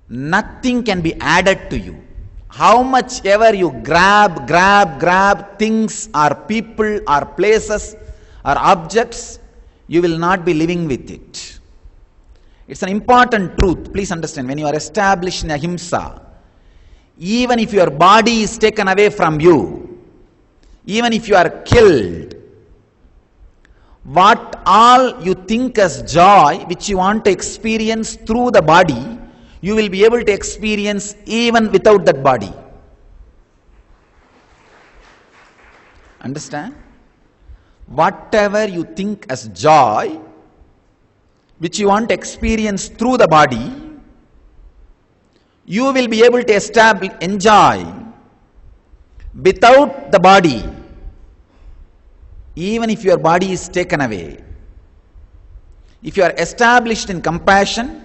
nothing can be added to you. How much ever you grab things or people or places or objects, you will not be living with it. It's an important truth. Please understand, when you are established in ahimsa, even if your body is taken away from you, even if you are killed, what all you think as joy, which you want to experience through the body, you will be able to experience even without that body. Understand? Whatever you think as joy, which you want to experience through the body, you will be able to enjoy without the body, even if your body is taken away. If you are established in compassion,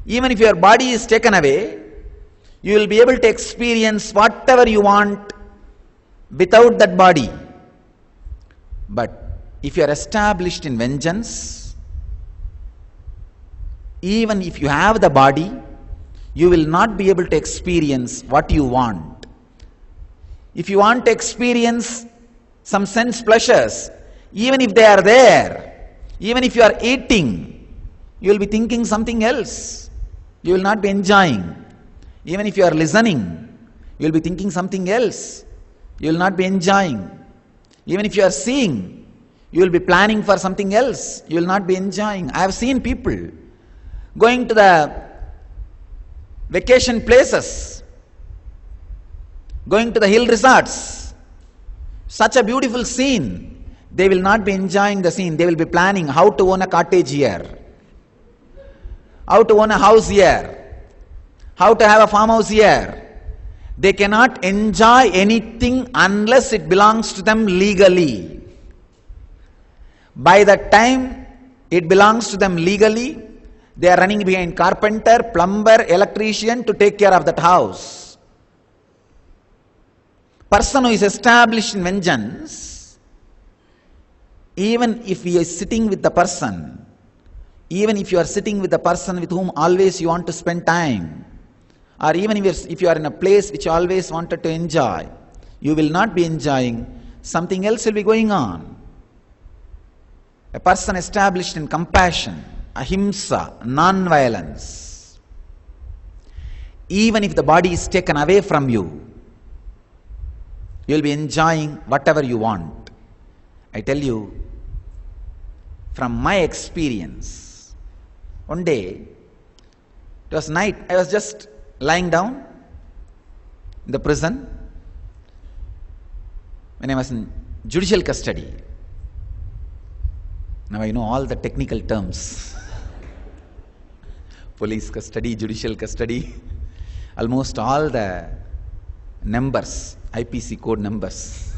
even if your body is taken away, you will be able to experience whatever you want without that body. But if you are established in vengeance, even if you have the body, you will not be able to experience what you want. If you want to experience some sense pleasures, even if they are there, even if you are eating, you will be thinking something else. You will not be enjoying. Even if you are listening, you will be thinking something else. You will not be enjoying. Even if you are seeing, you will be planning for something else. You will not be enjoying. I have seen people going to the vacation places, going to the hill resorts. Such a beautiful scene. They will not be enjoying the scene. They will be planning how to own a cottage here, how to own a house here, how to have a farmhouse here. They cannot enjoy anything unless it belongs to them legally. By the time it belongs to them legally, they are running behind carpenter, plumber, electrician to take care of that house. Person who is established in vengeance, even if he is sitting with the person, even if you are sitting with the person with whom always you want to spend time, or even if you are in a place which you always wanted to enjoy, you will not be enjoying. Something else will be going on. A person established in compassion, ahimsa, non-violence, even if the body is taken away from you, you will be enjoying whatever you want. I tell you, from my experience, one day, it was night, I was just lying down in the prison when I was in judicial custody. Now I know all the technical terms. Police custody, judicial custody, almost all the numbers, IPC code numbers.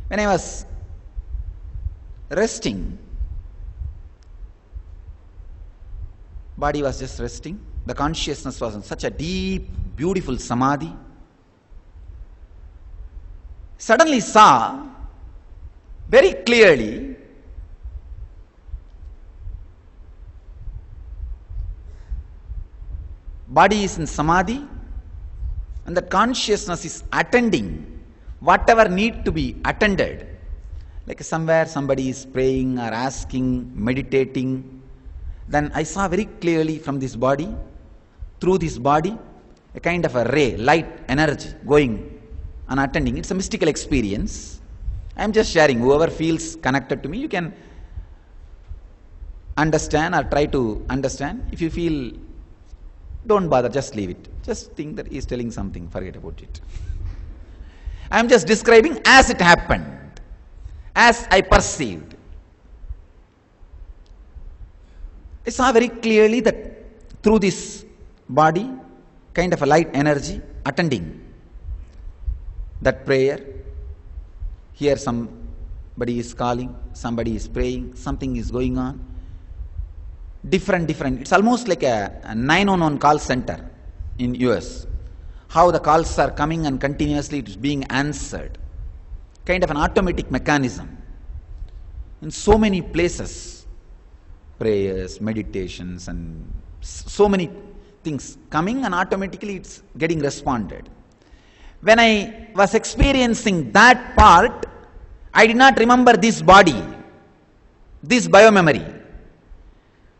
When I was resting, body was just resting, the consciousness was in such a deep, beautiful samadhi. Suddenly saw very clearly body is in samadhi and that consciousness is attending whatever need to be attended. Like somewhere somebody is praying or asking, meditating. Then I saw very clearly from this body, through this body, a kind of a ray, light, energy going and attending. It's a mystical experience. I am just sharing. Whoever feels connected to me, you can understand or try to understand. If you feel, don't bother, just leave it. Just think that he is telling something, forget about it. I am just describing as it happened, as I perceived. I saw very clearly that through this body, kind of a light energy attending that prayer. Here somebody is calling, somebody is praying, something is going on. Different. It's almost like a 911 call center in US. How the calls are coming and continuously it is being answered. Kind of an automatic mechanism. in so many places. Prayers, meditations, and so many things coming, and automatically it's getting responded. When I was experiencing that part, I did not remember this body, this biomemory.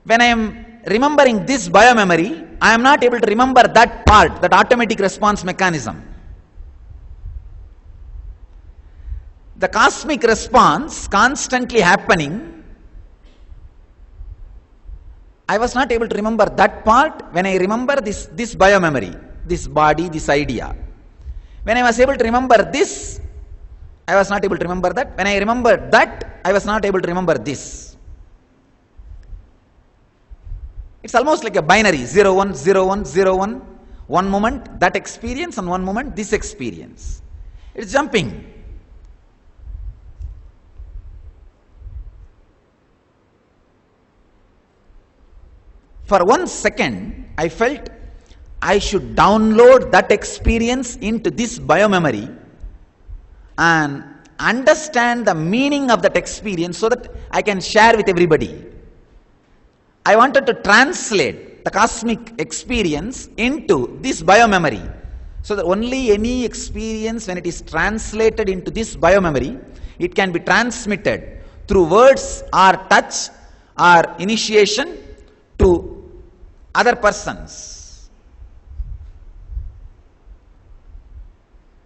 When I am remembering this biomemory, I am not able to remember that part, that automatic response mechanism. The cosmic response constantly happening, I was not able to remember that part. When I remember this biomemory, this body, this idea. When I was able to remember this, I was not able to remember that. When I remembered that, I was not able to remember this. It's almost like a binary, 0, 1, 0, 1, 0, 1. One moment, that experience, and one moment, this experience. It's jumping. For 1 second, I felt I should download that experience into this biomemory and understand the meaning of that experience so that I can share with everybody. I wanted to translate the cosmic experience into this biomemory so that only any experience, when it is translated into this biomemory, it can be transmitted through words or touch or initiation to other persons.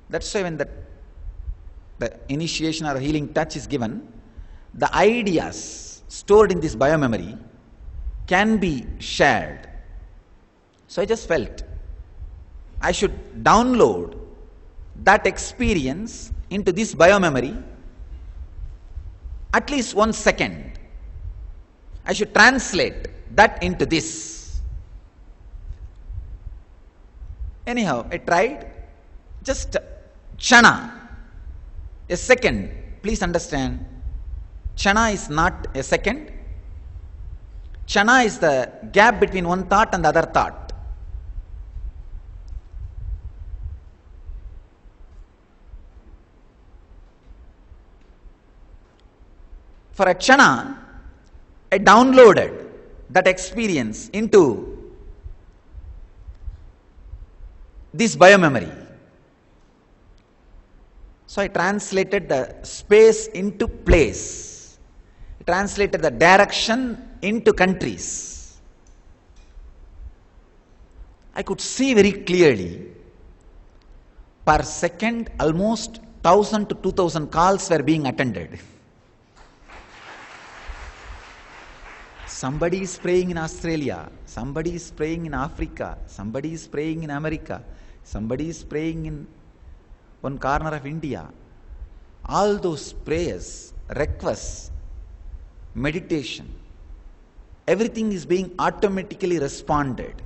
That's why when the initiation or healing touch is given, the ideas stored in this biomemory can be shared. So I just felt I should download that experience into this biomemory at least 1 second. I should translate that into this. Anyhow, I tried. Just Kshana, a second. Please understand, Kshana is not a second. Kshana is the gap between one thought and the other thought. For a Kshana, I downloaded that experience into this biomemory. So I translated the space into place. I translated the direction into countries. I could see very clearly, per second, almost 1,000 to 2,000 calls were being attended. Somebody is praying in Australia, somebody is praying in Africa, somebody is praying in America, somebody is praying in one corner of India. All those prayers, requests, meditation, everything is being automatically responded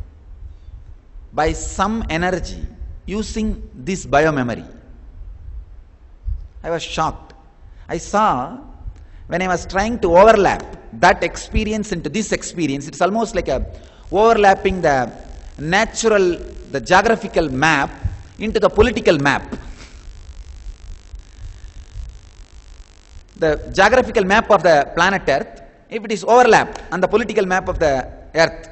by some energy using this biomemory. I was shocked. I saw, when I was trying to overlap that experience into this experience, it's almost like overlapping the natural, the geographical map into the political map. The geographical map of the planet Earth, if it is overlapped on the political map of the Earth.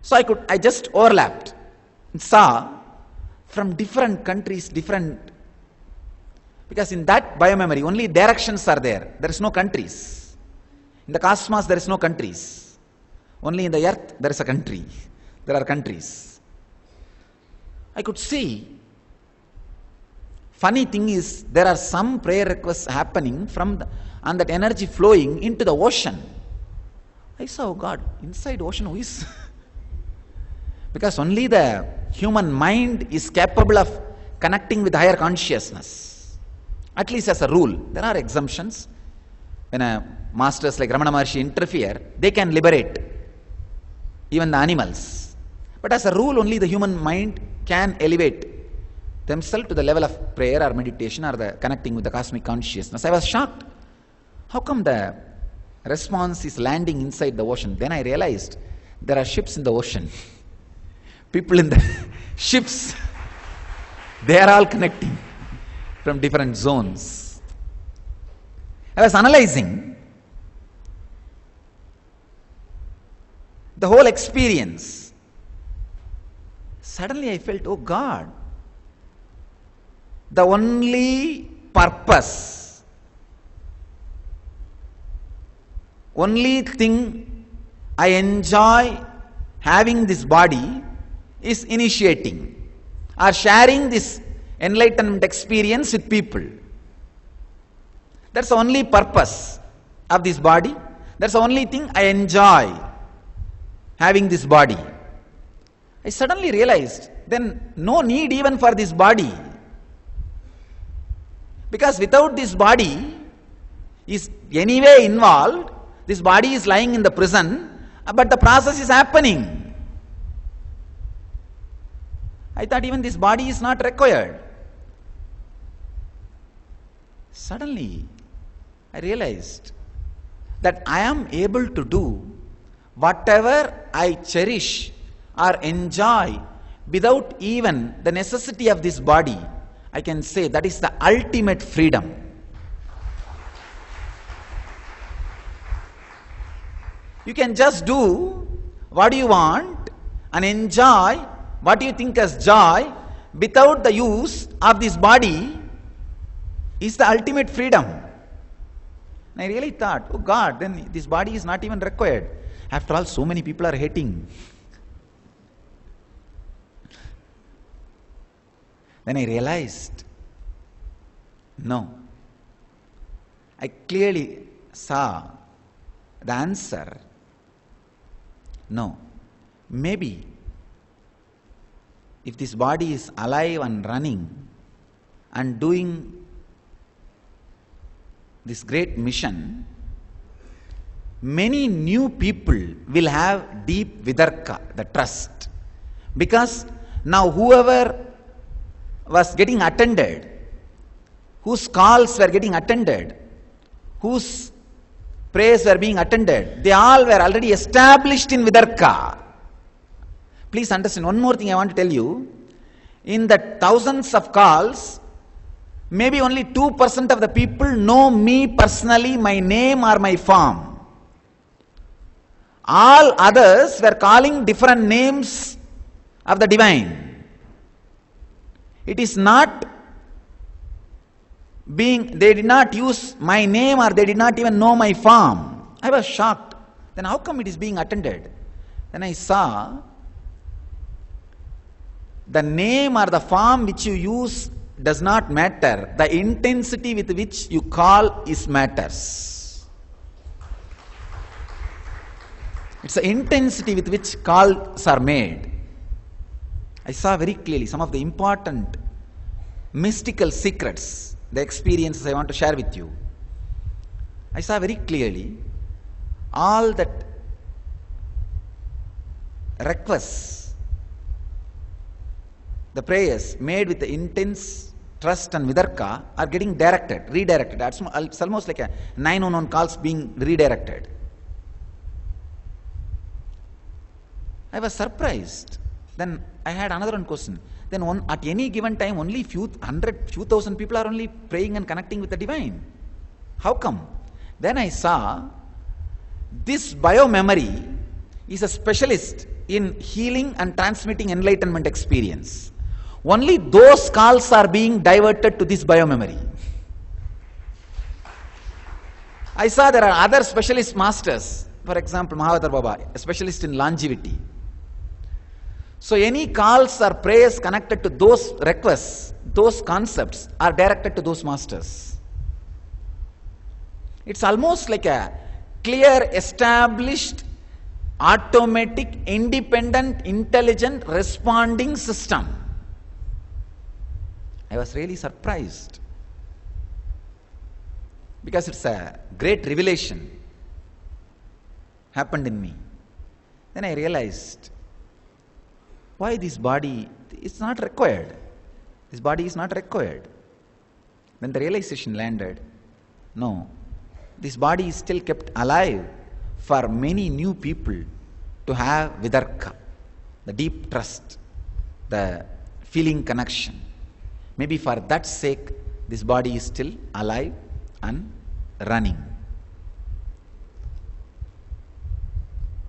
So I just overlapped and saw from different countries, because in that biomemory only directions are there. There is no countries. In the cosmos there is no countries. Only in the Earth there is a country. There are countries. I could see. Funny thing is, there are some prayer requests happening and that energy flowing into the ocean. I saw, oh God, inside ocean who is? Because only the human mind is capable of connecting with higher consciousness. At least as a rule. There are exemptions. When masters like Ramana Maharshi interfere, they can liberate even the animals. But as a rule, only the human mind can elevate themselves to the level of prayer or meditation or the connecting with the cosmic consciousness. I was shocked. How come the response is landing inside the ocean? Then I realized there are ships in the ocean. People in the ships, they are all connecting from different zones. I was analyzing the whole experience. Suddenly I felt, oh God, the only purpose, only thing I enjoy having this body is initiating or sharing this enlightenment experience with people. That's the only purpose of this body. That's the only thing I enjoy having this body. I suddenly realized then no need even for this body. Because without this body is anyway involved, this body is lying in the prison, but the process is happening. I thought even this body is not required. Suddenly, I realized that I am able to do whatever I cherish or enjoy without even the necessity of this body. I can say that is the ultimate freedom. You can just do what you want and enjoy what you think as joy without the use of this body is the ultimate freedom. And I really thought, oh God, then this body is not even required. After all, so many people are hating. Then I realized, no. I clearly saw the answer. No. Maybe if this body is alive and running and doing this great mission, many new people will have deep vidarka, the trust. Because now whoever was getting attended, whose calls were getting attended, whose prayers were being attended, they all were already established in vidarka. Please understand, one more thing I want to tell you. In the thousands of calls, maybe only 2% of the people know me personally, my name or my form. All others were calling different names of the divine. It is not they did not use my name or they did not even know my form. I was shocked. Then how come it is being attended? Then I saw the name or the form which you use does not matter. The intensity with which you call is matters. It's the intensity with which calls are made. I saw very clearly some of the important mystical secrets, the experiences I want to share with you. I saw very clearly all that requests, the prayers made with the intense trust and vidarka are getting redirected. It's almost like a 911 calls being redirected. I was surprised. Then I had another one question. Then at any given time, only few thousand people are only praying and connecting with the divine. How come? Then I saw this biomemory is a specialist in healing and transmitting enlightenment experience. Only those calls are being diverted to this biomemory. I saw there are other specialist masters. For example, Mahavatar Baba, a specialist in longevity. So any calls or prayers connected to those requests, those concepts are directed to those masters. It's almost like a clear, established, automatic, independent, intelligent, responding system. I was really surprised. Because it's a great revelation happened in me. Then I realized, why this body is not required? This body is not required. Then the realization landed, no, this body is still kept alive for many new people to have vidarka, the deep trust, the feeling connection. Maybe for that sake, this body is still alive and running.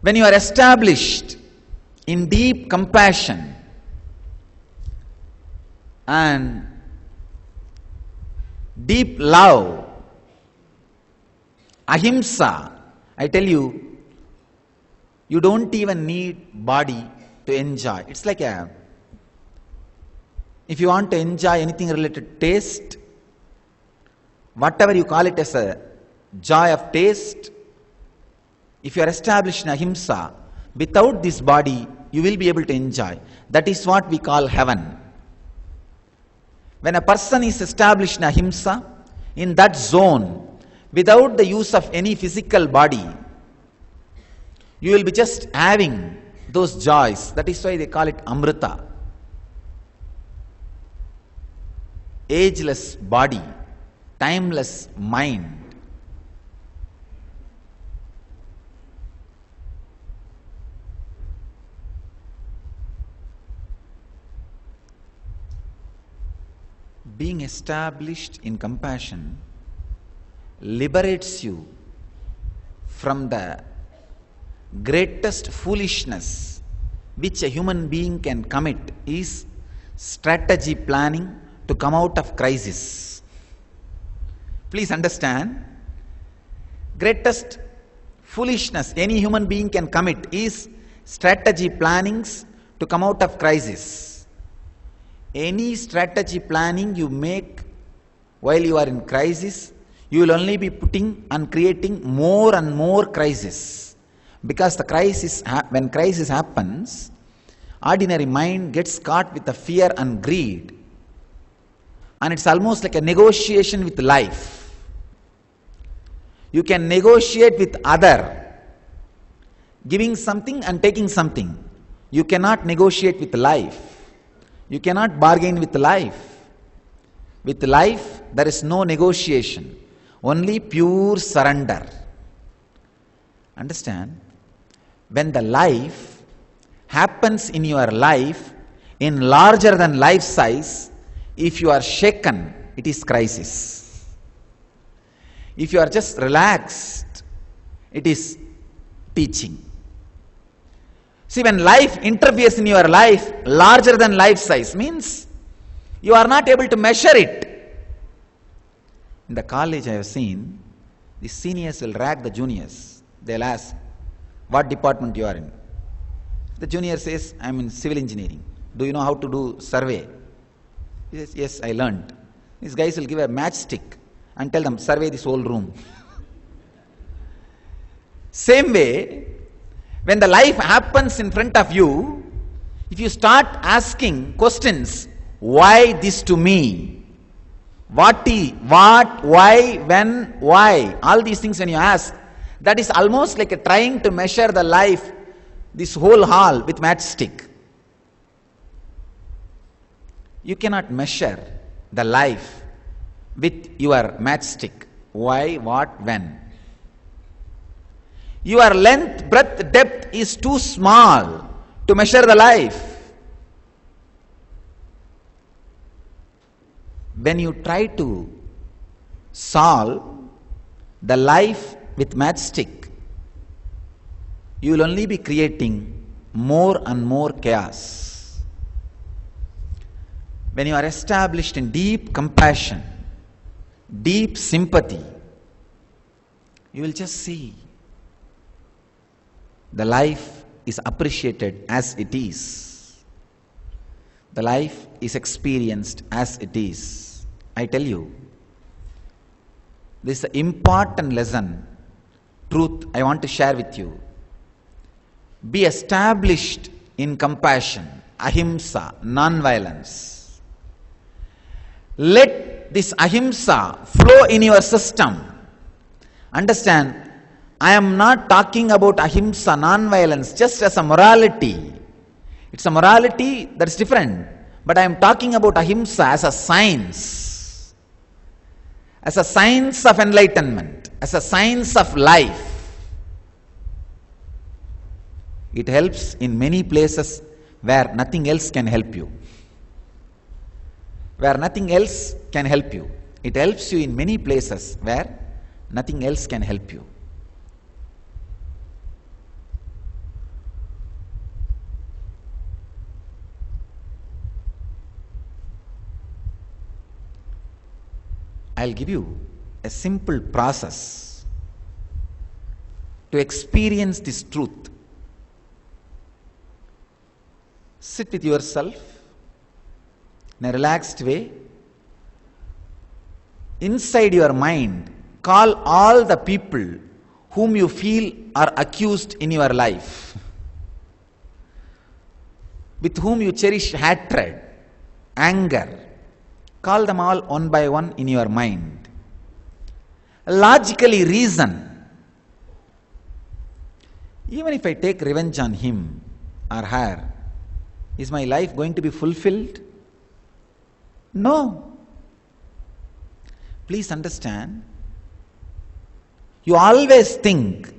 When you are established in deep compassion and deep love, ahimsa, I tell you, you don't even need body to enjoy. It's like if you want to enjoy anything related to taste, whatever you call it as a joy of taste, if you are established in ahimsa, without this body, you will be able to enjoy. That is what we call heaven. When a person is established in ahimsa, in that zone, without the use of any physical body, you will be just having those joys. That is why they call it amrita. Ageless body, timeless mind. Being established in compassion liberates you from the greatest foolishness which a human being can commit is strategy planning to come out of crisis. Please understand, greatest foolishness any human being can commit is strategy plannings to come out of crisis. Any strategy planning you make while you are in crisis, you will only be putting and creating more and more crisis. Because the crisis, when crisis happens, ordinary mind gets caught with the fear and greed. And it's almost like a negotiation with life. You can negotiate with other, giving something and taking something. You cannot negotiate with life. You cannot bargain with life. With life, there is no negotiation, only pure surrender. Understand? When the life happens in your life in larger than life size, if you are shaken, it is crisis. If you are just relaxed, it is teaching. See, when life interferes in your life larger than life size, means you are not able to measure it. In the college I have seen, the seniors will rag the juniors. They'll ask, what department you are in? The junior says, I'm in civil engineering. Do you know how to do survey? He says, yes, I learned. These guys will give a matchstick and tell them, survey this whole room. Same way, when the life happens in front of you, if you start asking questions, why this to me? What, why, when, why? All these things when you ask, that is almost like a trying to measure the life, this whole hall with matchstick. You cannot measure the life with your matchstick. Why, what, when? Your length, breadth, depth is too small to measure the life. When you try to solve the life with matchstick, you will only be creating more and more chaos. When you are established in deep compassion, deep sympathy, you will just see the life is appreciated as it is. The life is experienced as it is. I tell you, this is an important lesson, truth I want to share with you. Be established in compassion, ahimsa, non-violence. Let this ahimsa flow in your system. Understand, I am not talking about ahimsa, non-violence, just as a morality. It's a morality that is different. But I am talking about ahimsa as a science. As a science of enlightenment. As a science of life. It helps in many places where nothing else can help you. Where nothing else can help you. It helps you in many places where Nothing else can help you. I'll give you a simple process to experience this truth. Sit with yourself in a relaxed way. Inside your mind, call all the people whom you feel are accused in your life, with whom you cherish hatred, anger. Call them all one by one in your mind. Logically reason. Even if I take revenge on him or her, is my life going to be fulfilled? No. Please understand, you always think,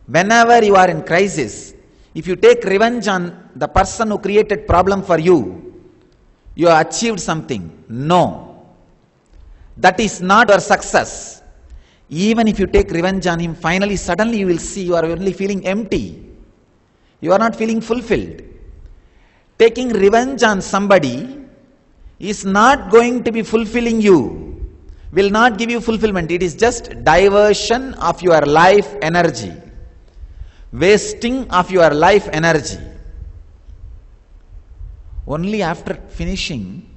whenever you are in crisis, if you take revenge on the person who created problem for you, you have achieved something. No. That is not your success. Even if you take revenge on him, finally, suddenly you will see you are only feeling empty. You are not feeling fulfilled. Taking revenge on somebody is not going to be fulfilling you, will not give you fulfillment. It is just diversion of your life energy, wasting of your life energy. Only after finishing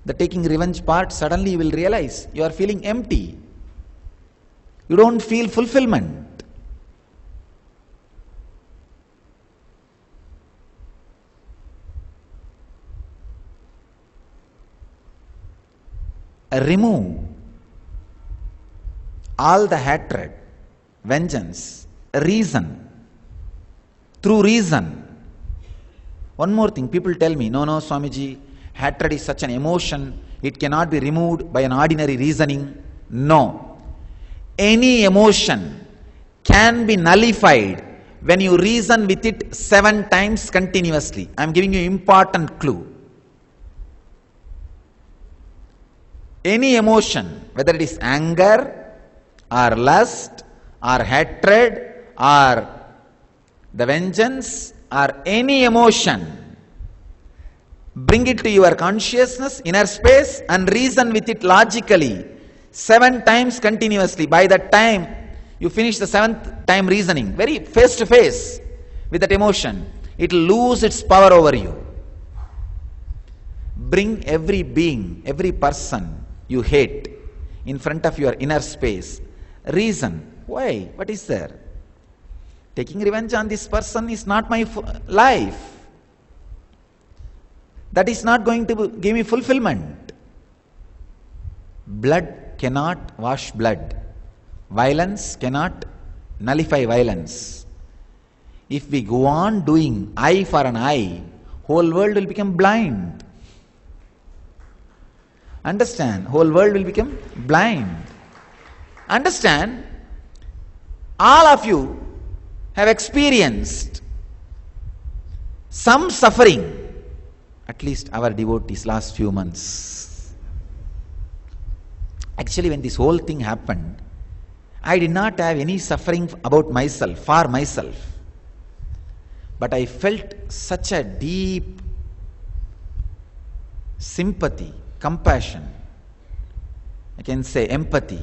the taking revenge part, suddenly you will realize you are feeling empty. You don't feel fulfillment. Remove all the hatred, vengeance, reason. Through reason. One more thing, people tell me, no, Swamiji, hatred is such an emotion, it cannot be removed by an ordinary reasoning. No. Any emotion can be nullified when you reason with it 7 times continuously. I am giving you important clue. Any emotion, whether it is anger or lust or hatred or the vengeance or any emotion, bring it to your consciousness, inner space, and reason with it logically 7 times continuously. By that time you finish the 7th time reasoning, very face to face with that emotion, it will lose its power over you. Bring every being, every person you hate in front of your inner space. Reason. Why? What is there? Taking revenge on this person is not my life. That is not going to give me fulfillment. Blood cannot wash blood. Violence cannot nullify violence. If we go on doing eye for an eye, whole world will become blind. Understand? Whole world will become blind. Understand? All of you have experienced some suffering, at least our devotees last few months. Actually, when this whole thing happened, I did not have any suffering about myself, for myself. But I felt such a deep sympathy, compassion, I can say empathy,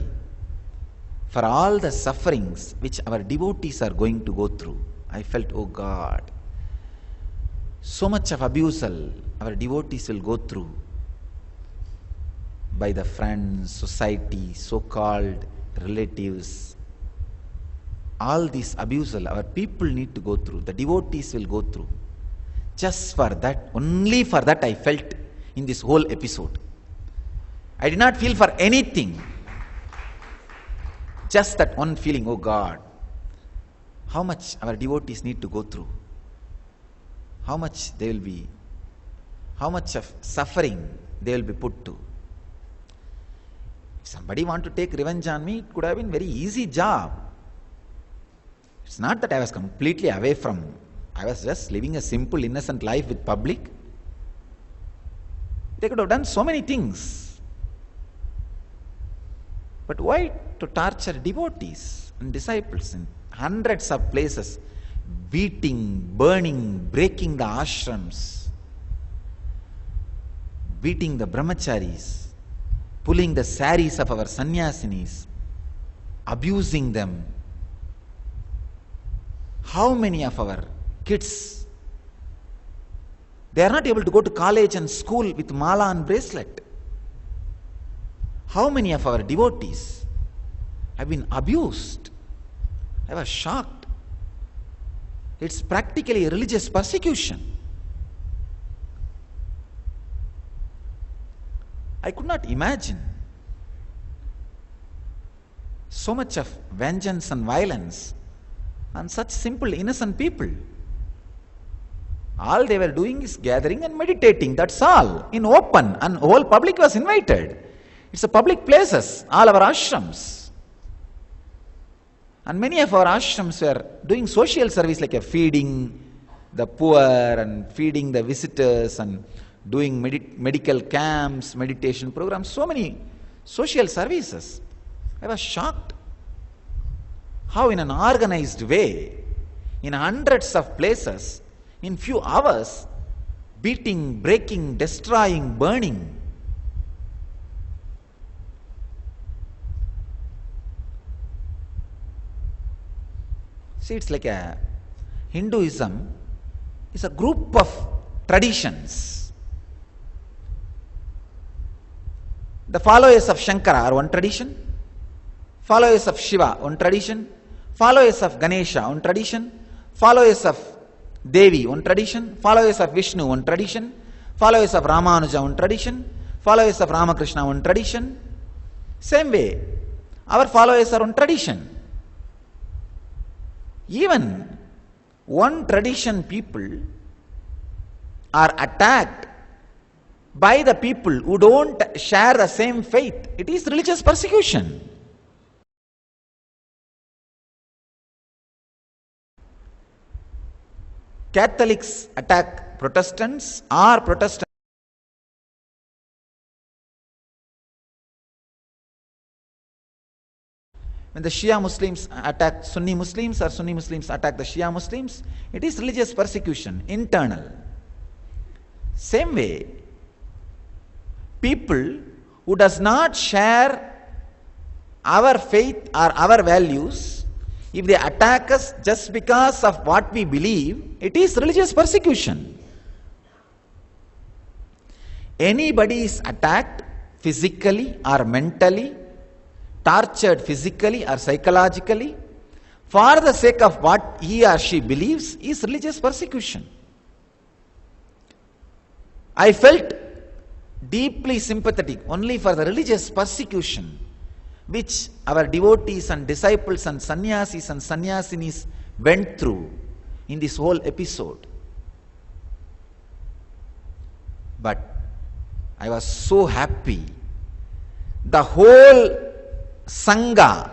for all the sufferings which our devotees are going to go through. I felt, oh God, so much of abusal our devotees will go through by the friends, society, so-called relatives. All this abusal our people need to go through, the devotees will go through. Just for that, only for that I felt in this whole episode. I did not feel for anything. Just that one feeling, oh God, how much our devotees need to go through. How much they will be, how much of suffering they will be put to. If somebody want to take revenge on me, it could have been very easy job. It's not that I was completely away from, I was just living a simple, innocent life with public. They could have done so many things. But why to torture devotees and disciples in hundreds of places, beating, burning, breaking the ashrams, beating the brahmacharis, pulling the saris of our sannyasinis, abusing them? How many of our kids, they are not able to go to college and school with mala and bracelet? How many of our devotees have been abused? I was shocked. It's practically a religious persecution. I could not imagine so much of vengeance and violence on such simple, innocent people. All they were doing is gathering and meditating, that's all, in open, and whole public was invited. It's a public places, all our ashrams. And many of our ashrams were doing social service like feeding the poor and feeding the visitors and doing medical camps, meditation programs, so many social services. I was shocked how in an organized way, in hundreds of places, in few hours, beating, breaking, destroying, burning. See, it's like a Hinduism is a group of traditions. The followers of Shankara are one tradition, followers of Shiva one tradition, followers of Ganesha one tradition, followers of Devi one tradition, followers of Vishnu one tradition, followers of Ramanuja one tradition, followers of Ramakrishna one tradition. Same way, our followers are one tradition. Even one tradition people are attacked by the people who don't share the same faith. It is religious persecution. Catholics attack Protestants or Protestants. When the Shia Muslims attack Sunni Muslims or Sunni Muslims attack the Shia Muslims, it is religious persecution, internal. Same way, people who does not share our faith or our values, if they attack us just because of what we believe, it is religious persecution. Anybody is attacked physically or mentally, tortured physically or psychologically, for the sake of what he or she believes, is religious persecution. I felt deeply sympathetic only for the religious persecution which our devotees and disciples and sannyasis and sannyasinis went through in this whole episode. But I was so happy. The whole Sangha,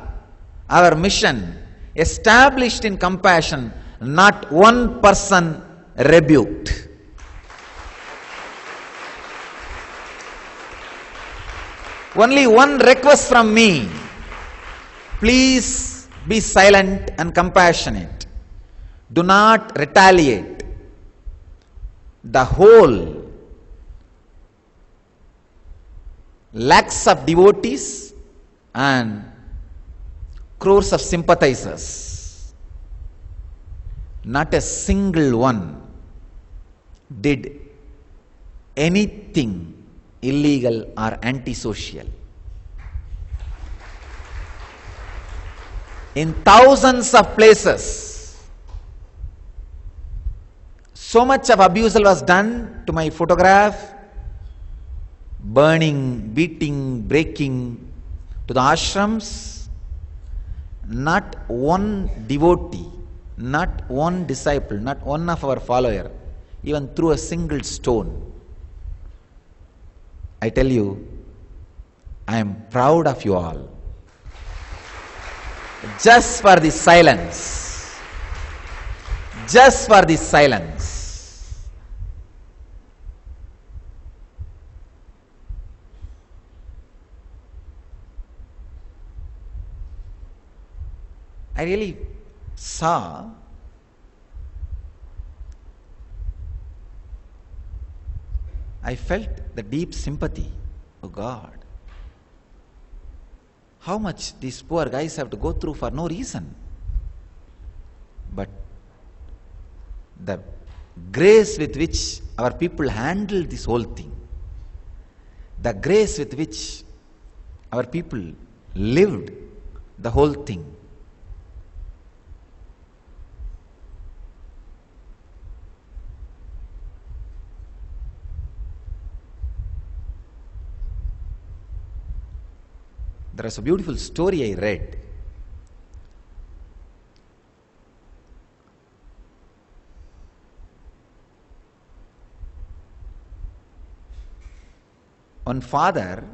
our mission, established in compassion, not one person rebuked. Only one request from me: please be silent and compassionate. Do not retaliate. The whole lakhs of devotees and crores of sympathizers, not a single one did anything illegal or antisocial. In thousands of places, so much of abuse was done to my photograph, burning, beating, breaking to the ashrams. Not one devotee, not one disciple, not one of our follower even threw a single stone. I tell you, I am proud of you all. Just for this silence. Just for this silence. I really saw I felt the deep sympathy. Oh God, how much these poor guys have to go through for no reason. But the grace with which our people handled this whole thing, the grace with which our people lived the whole thing, there is a beautiful story I read. One father,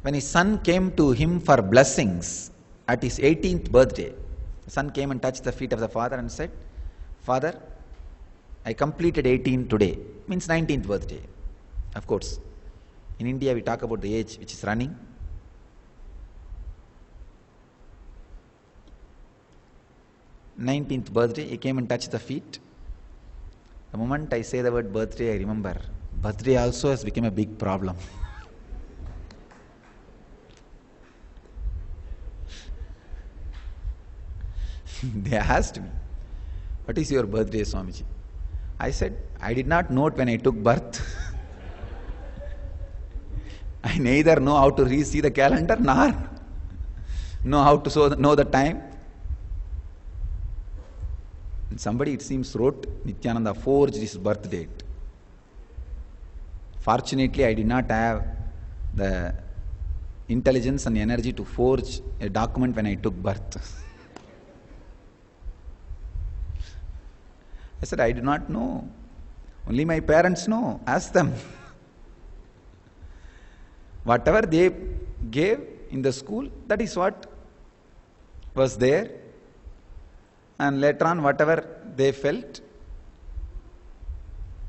when his son came to him for blessings at his 18th birthday, the son came and touched the feet of the father and said, "Father, I completed 18 today," means 19th birthday. Of course, in India we talk about the age which is running. "19th birthday," he came and touched the feet. The moment I say the word birthday, I remember, birthday also has become a big problem. They asked me, "What is your birthday, Swamiji?" I said, "I did not know it when I took birth." I neither know how to see the calendar nor know how to know the time. And somebody, it seems, wrote, Nityananda forged his birth date. Fortunately, I did not have the intelligence and energy to forge a document when I took birth. I said, "I do not know. Only my parents know. Ask them." Whatever they gave in the school, that is what was there. And later on, whatever they felt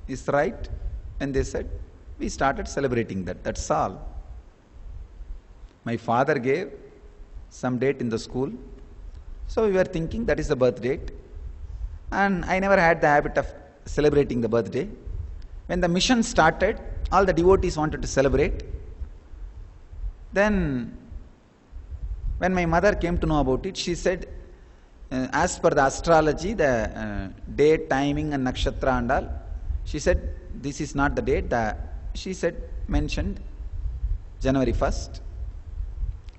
is right. And they said, we started celebrating that. That's all. My father gave some date in the school. So we were thinking that is the birth date. And I never had the habit of celebrating the birthday. When the mission started, all the devotees wanted to celebrate. Then, when my mother came to know about it, she said, as per the astrology, the date, timing and nakshatra and all, she said, this is not the date. She said, mentioned January 1st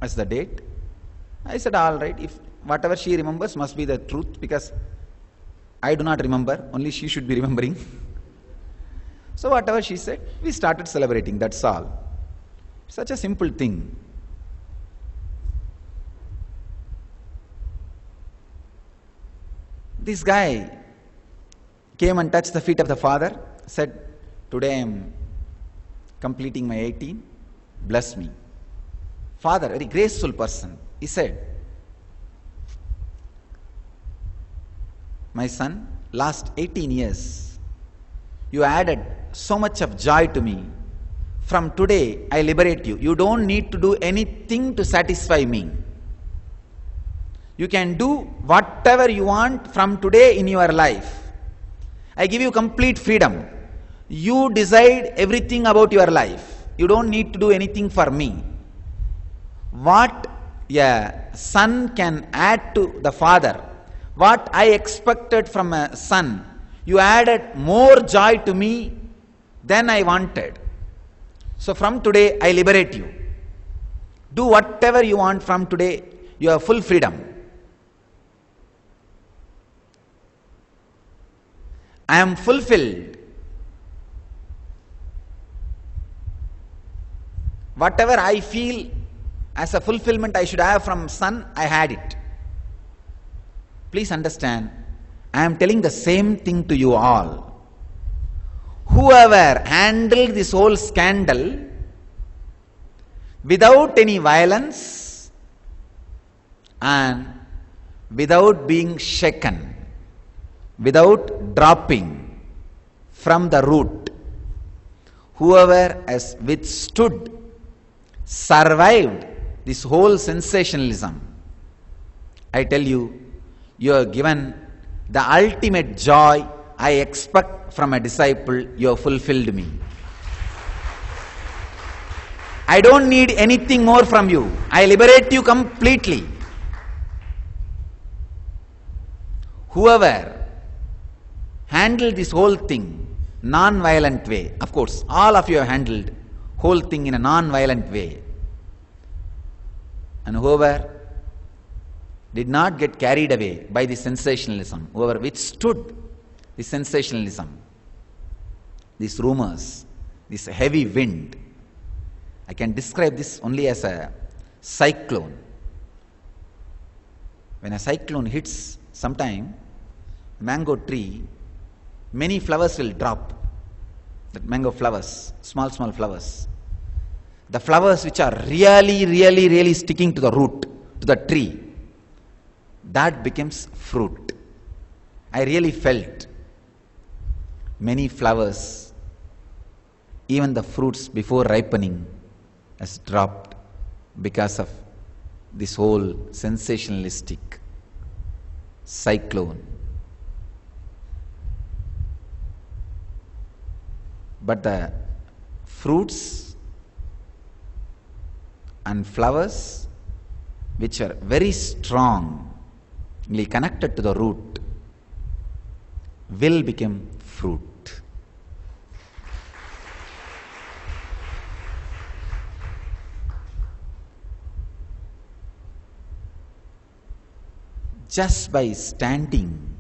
as the date. I said, all right, if whatever she remembers must be the truth, because I do not remember, only she should be remembering. So whatever she said, we started celebrating, that's all. Such a simple thing. This guy came and touched the feet of the father, said, today I am completing my 18, bless me. Father, very graceful person, he said, my son, last 18 years, you added so much of joy to me. From today, I liberate you. You don't need to do anything to satisfy me. You can do whatever you want from today in your life. I give you complete freedom. You decide everything about your life. You don't need to do anything for me. What a son can add to the father, what I expected from a son, you added more joy to me than I wanted. So from today, I liberate you. Do whatever you want from today. You have full freedom. I am fulfilled. Whatever I feel as a fulfillment I should have from son, I had it. Please understand, I am telling the same thing to you all. Whoever handled this whole scandal without any violence and without being shaken, without dropping from the root, whoever has withstood survived this whole sensationalism, I tell you, you are given the ultimate joy I expect from a disciple. You have fulfilled me. I don't need anything more from you. I liberate you completely. Whoever handled this whole thing non-violent way, of course, all of you have handled whole thing in a non-violent way, and whoever did not get carried away by the sensationalism, whoever withstood the sensationalism, these rumors, this heavy wind, I can describe this only as a cyclone. When a cyclone hits, sometime mango tree, many flowers will drop. That mango flowers, small flowers. The flowers which are really sticking to the root, to the tree, that becomes fruit. I really felt many flowers, even the fruits before ripening, has dropped because of this whole sensationalistic cyclone. But the fruits and flowers which are very strongly connected to the root will become fruit. Just by standing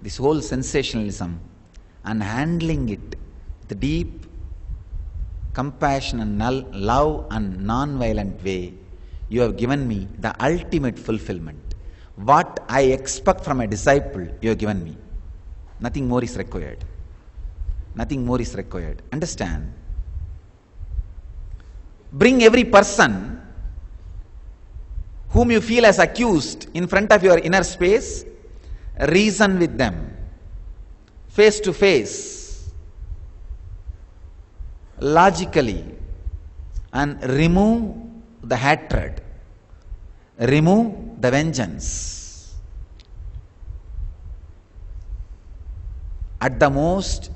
this whole sensationalism and handling it with deep compassion and love and non-violent way, you have given me the ultimate fulfillment. What I expect from a disciple, you have given me. Nothing more is required. Nothing more is required. Understand? Bring every person whom you feel as accused in front of your inner space, reason with them, face to face, logically, and remove the hatred, remove the vengeance. At the most,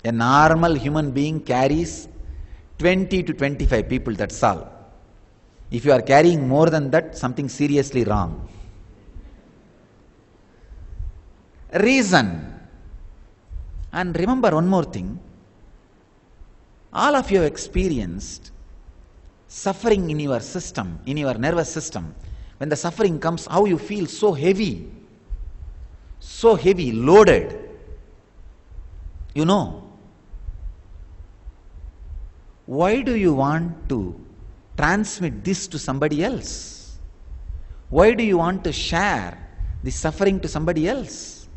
a normal human being carries 20 to 25 people, that's all. If you are carrying more than that, something seriously wrong. Reason. And remember one more thing. All of you have experienced suffering in your system, in your nervous system. When the suffering comes, how you feel so heavy, loaded. You know, why do you want to transmit this to somebody else? Why do you want to share the suffering to somebody else?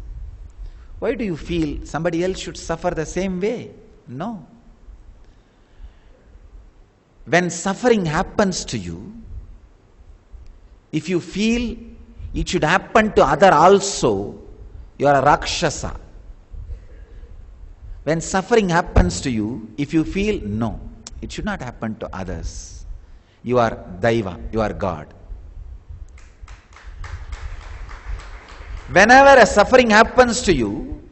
Why do you feel somebody else should suffer the same way? No. When suffering happens to you, if you feel it should happen to other also, you are a Rakshasa. When suffering happens to you, if you feel no, it should not happen to others, you are Daiva, you are God. Whenever a suffering happens to you,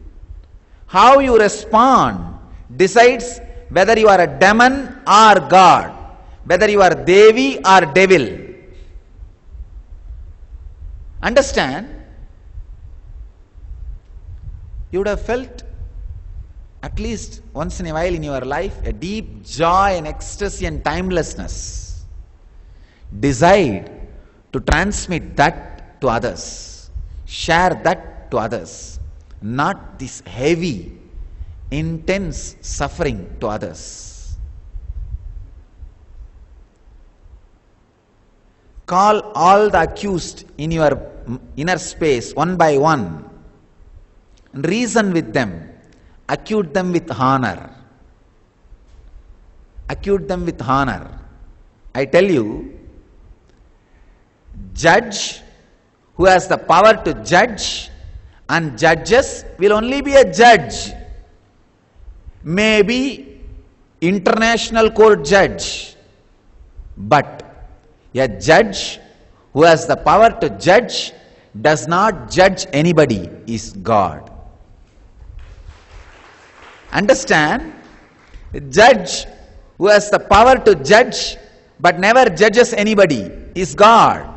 how you respond decides whether you are a demon or God, whether you are Devi or devil. Understand? You would have felt at least once in a while in your life a deep joy and ecstasy and timelessness. Decide to transmit that to others. Share that to others. Not this heavy, intense suffering to others. Call all the accused in your inner space one by one. Reason with them. Accuse them with honor. Accuse them with honor. I tell you, judge who has the power to judge, and judges will only be a judge. Maybe international court judge, But a judge who has the power to judge does not judge anybody is God. Understand? A judge who has the power to judge but never judges anybody is God.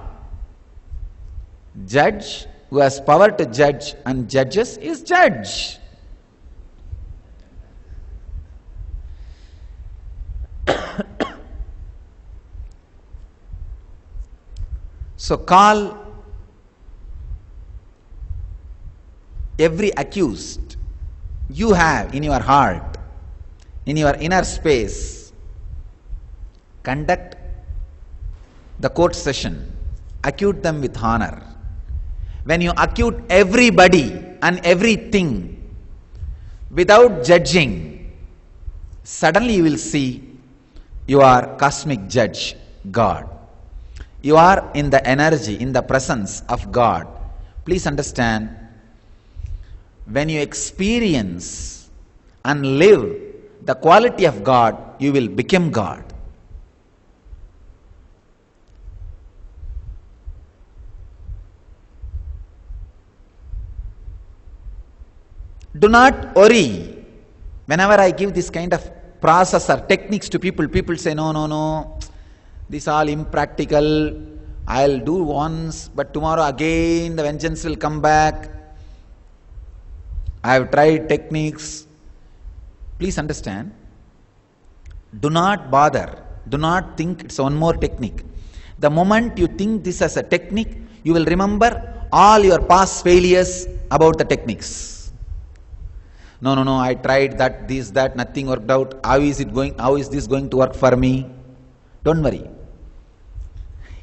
Judge who has power to judge and judges is judge. So call every accused you have in your heart, in your inner space. Conduct the court session. Acquit them with honor. When you acquit everybody and everything without judging, suddenly you will see you are cosmic judge, God. You are in the energy, in the presence of God. Please understand, when you experience and live the quality of God, you will become God. Do not worry. Whenever I give this kind of process or techniques to people, people say, no, this all impractical. I'll do once, but tomorrow again the vengeance will come back. I have tried techniques. Please understand, do not bother. Do not think it's one more technique. The moment you think this as a technique, you will remember all your past failures about the techniques. No, I tried that, this, that, nothing worked out. How is this going to work for me? Don't worry.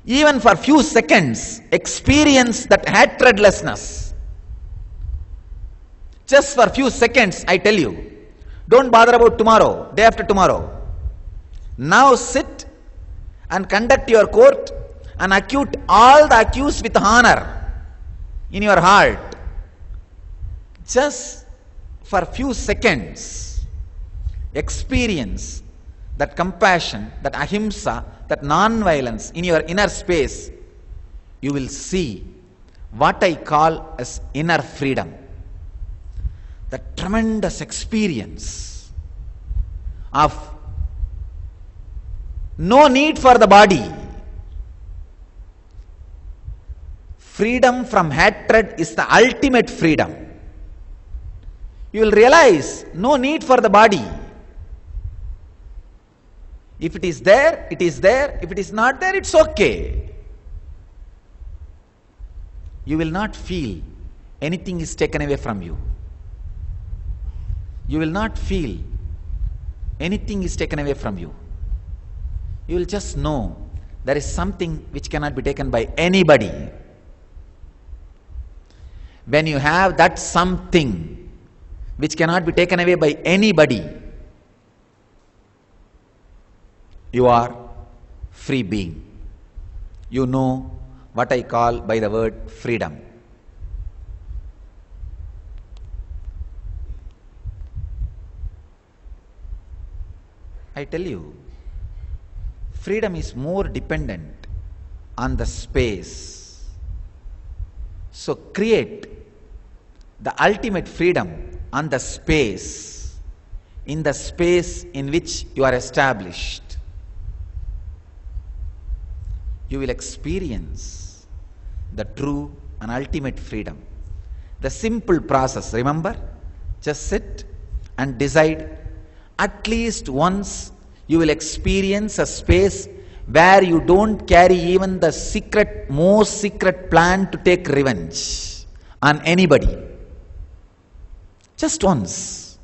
Even for few seconds, experience that hatredlessness. Just for few seconds, I tell you. Don't bother about tomorrow, day after tomorrow. Now sit and conduct your court and acquit all the accused with honor in your heart. Just for few seconds, experience that compassion, that ahimsa, that non-violence in your inner space. You will see what I call as inner freedom. The tremendous experience of no need for the body. Freedom from hatred is the ultimate freedom. You will realize no need for the body. If it is there, it is there. If it is not there, it's okay. You will not feel anything is taken away from you. You will not feel anything is taken away from you. You will just know there is something which cannot be taken by anybody. When you have that something which cannot be taken away by anybody, you are free being. You know what I call by the word freedom. I tell you, freedom is more dependent on the space. So create the ultimate freedom on the space, in the space in which you are established. You will experience the true and ultimate freedom. The simple process, remember? Just sit and decide. At least once you will experience a space where you don't carry even the most secret plan to take revenge on anybody. Just once.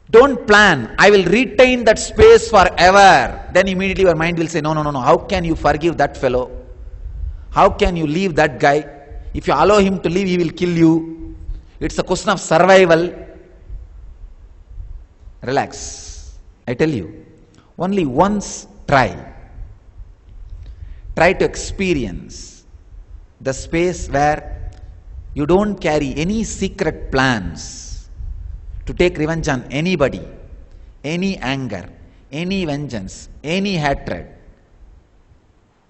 Don't plan, I will retain that space forever. Then immediately your mind will say, no. How can you forgive that fellow? How can you leave that guy? If you allow him to leave, he will kill you. It's a question of survival. Relax. I tell you, only once try. Try to experience the space where you don't carry any secret plans to take revenge on anybody, any anger, any vengeance, any hatred,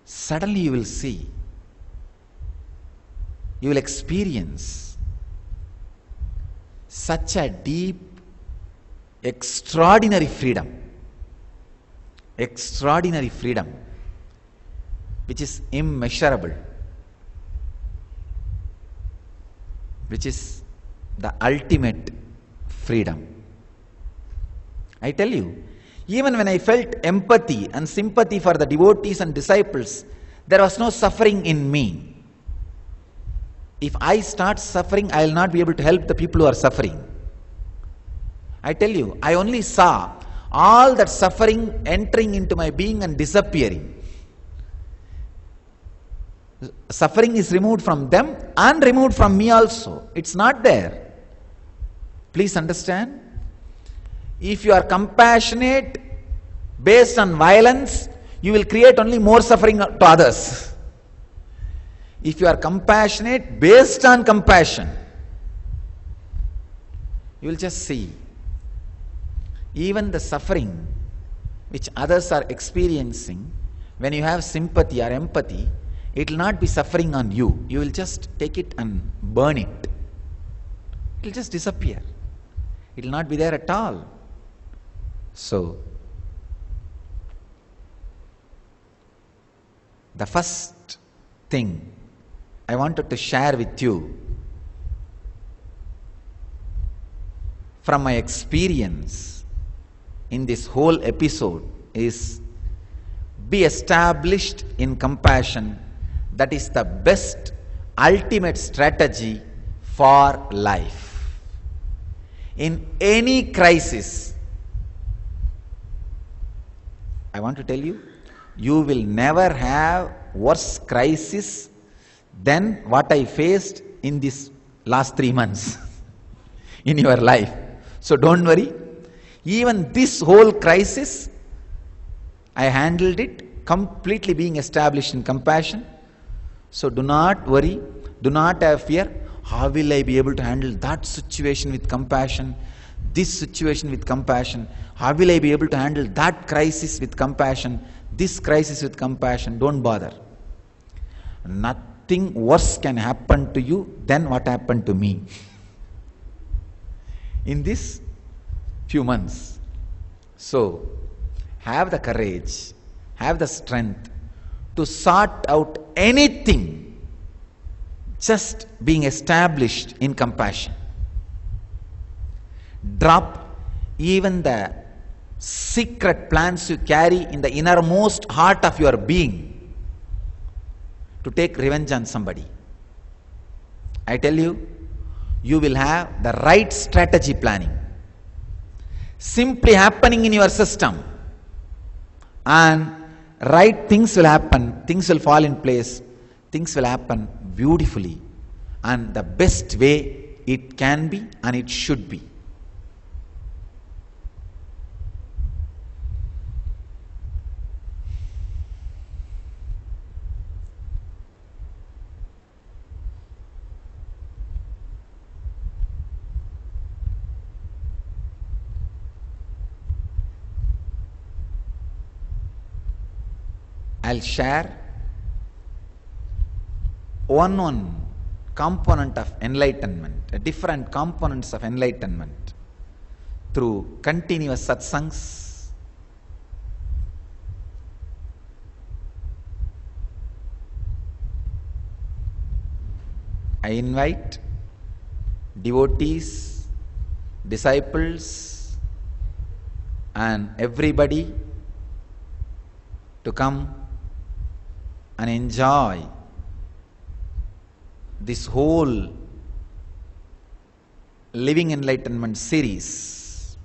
suddenly you will see, you will experience such a deep, extraordinary freedom, which is immeasurable, which is the ultimate freedom. I tell you, even when I felt empathy and sympathy for the devotees and disciples, there was no suffering in me. If I start suffering, I will not be able to help the people who are suffering. I tell you, I only saw all that suffering entering into my being and disappearing. Suffering is removed from them and removed from me also. It's not there. Please understand. If you are compassionate based on violence, you will create only more suffering to others. If you are compassionate based on compassion, you will just see even the suffering which others are experiencing. When you have sympathy or empathy, it will not be suffering on you. You will just take it and burn it. It will just disappear. It will not be there at all. So, the first thing I wanted to share with you from my experience in this whole episode is, be established in compassion. That is the best, ultimate strategy for life. In any crisis, I want to tell you, you will never have worse crisis than what I faced in these last 3 months in your life. So don't worry. Even this whole crisis, I handled it completely being established in compassion. So do not worry, do not have fear. How will I be able to handle that situation with compassion, this situation with compassion? How will I be able to handle that crisis with compassion, this crisis with compassion? Don't bother. Nothing worse can happen to you than what happened to me in these few months. So have the courage, have the strength to sort out anything, just being established in compassion. Drop even the secret plans you carry in the innermost heart of your being to take revenge on somebody. I tell you, you will have the right strategy planning simply happening in your system, and right things will happen, things will fall in place, things will happen beautifully and the best way it can be and it should be. I'll share one component of enlightenment, different components of enlightenment through continuous satsangs, I invite devotees, disciples, and everybody to come and enjoy this whole Living Enlightenment series,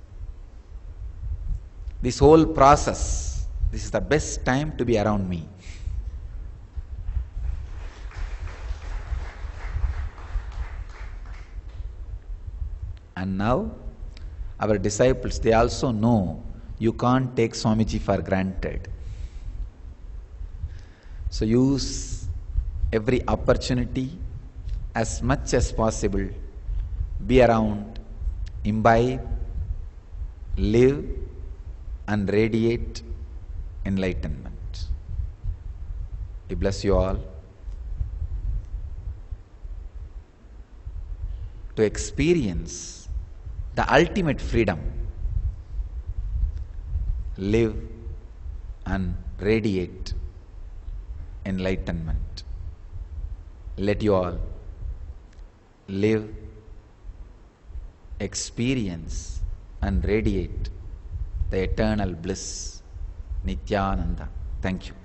this whole process. This is the best time to be around me. And now, our disciples, they also know you can't take Swamiji for granted. So use every opportunity as much as possible. Be around, imbibe, live, and radiate enlightenment. We bless you all to experience the ultimate freedom, live and radiate enlightenment. Let you all live, experience and radiate the eternal bliss, Nityananda. Thank you.